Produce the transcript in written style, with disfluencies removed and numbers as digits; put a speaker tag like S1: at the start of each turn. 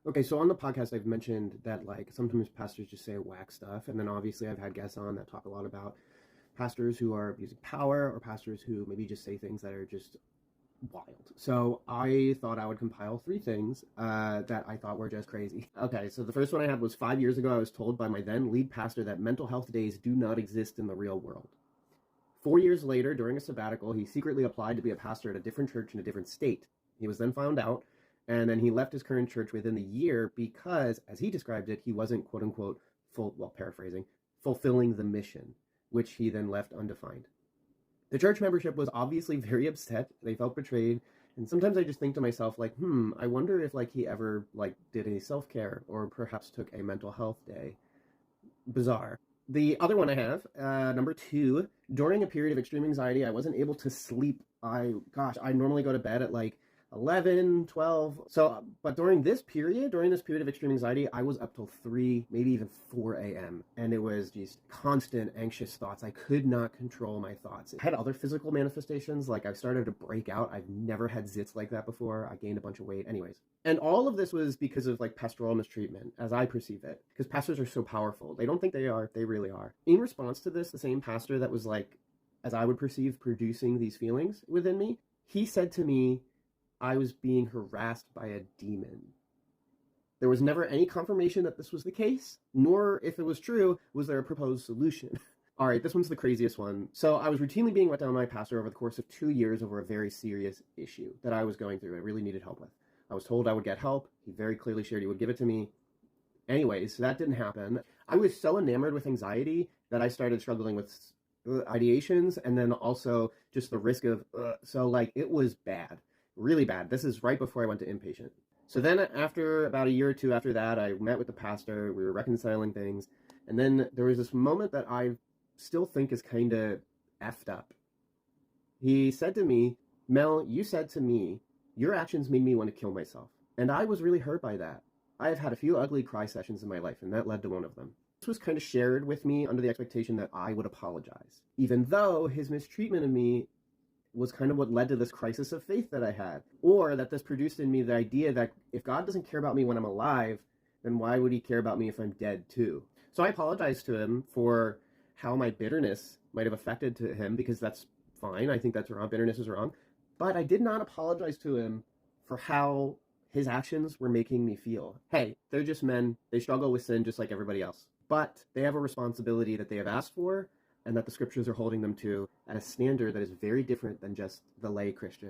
S1: Okay, so on the podcast, I've mentioned that like sometimes pastors just say whack stuff, and then obviously I've had guests on that talk a lot about pastors who are abusing power or pastors who maybe just say things that are just wild. So I thought I would compile three things that I thought were just crazy. Okay, so the first one I had was 5 years ago. I was told by my then lead pastor that mental health days do not exist in the real world. 4 years later, during a sabbatical, he secretly applied to be a pastor at a different church in a different state. He was then found out, and then he left his current church within the year because, as he described it, he wasn't, quote unquote, paraphrasing, fulfilling the mission, which he then left undefined. The church membership was obviously very upset. They felt betrayed. And sometimes I just think to myself, like, I wonder if, like, he ever, like, did any self-care or perhaps took a mental health day. Bizarre. The other one I have, number two, during a period of extreme anxiety, I wasn't able to sleep. I normally go to bed at like 11, 12. So, but during this period of extreme anxiety, I was up till 3, maybe even 4 a.m. And it was just constant anxious thoughts. I could not control my thoughts. I had other physical manifestations, like I started to break out. I've never had zits like that before. I gained a bunch of weight. Anyways. And all of this was because of like pastoral mistreatment, as I perceive it, because pastors are so powerful. They don't think they are, they really are. In response to this, the same pastor that was like, as I would perceive, producing these feelings within me, he said to me, I was being harassed by a demon. There was never any confirmation that this was the case, nor if it was true, was there a proposed solution. All right, this one's the craziest one. So I was routinely being let down by my pastor over the course of 2 years over a very serious issue that I was going through. I really needed help with. I was told I would get help. He very clearly shared he would give it to me. Anyways, that didn't happen. I was so enamored with anxiety that I started struggling with ideations and then also just the risk of, so like it was bad, really bad. This is right before I went to inpatient. So then after about a year or two after that, I met with the pastor. We were reconciling things. And then there was this moment that I still think is kind of effed up. He said to me, Mel, you said to me, your actions made me want to kill myself. And I was really hurt by that. I have had a few ugly cry sessions in my life, and that led to one of them. This was kind of shared with me under the expectation that I would apologize, even though his mistreatment of me was kind of what led to this crisis of faith that I had, or that this produced in me the idea that if God doesn't care about me when I'm alive, then why would he care about me if I'm dead too? So I apologized to him for how my bitterness might have affected to him, because that's fine. I think that's wrong. Bitterness is wrong. But I did not apologize to him for how his actions were making me feel. Hey, they're just men. They struggle with sin just like everybody else. But they have a responsibility that they have asked for and that the scriptures are holding them to at a standard that is very different than just the lay Christian.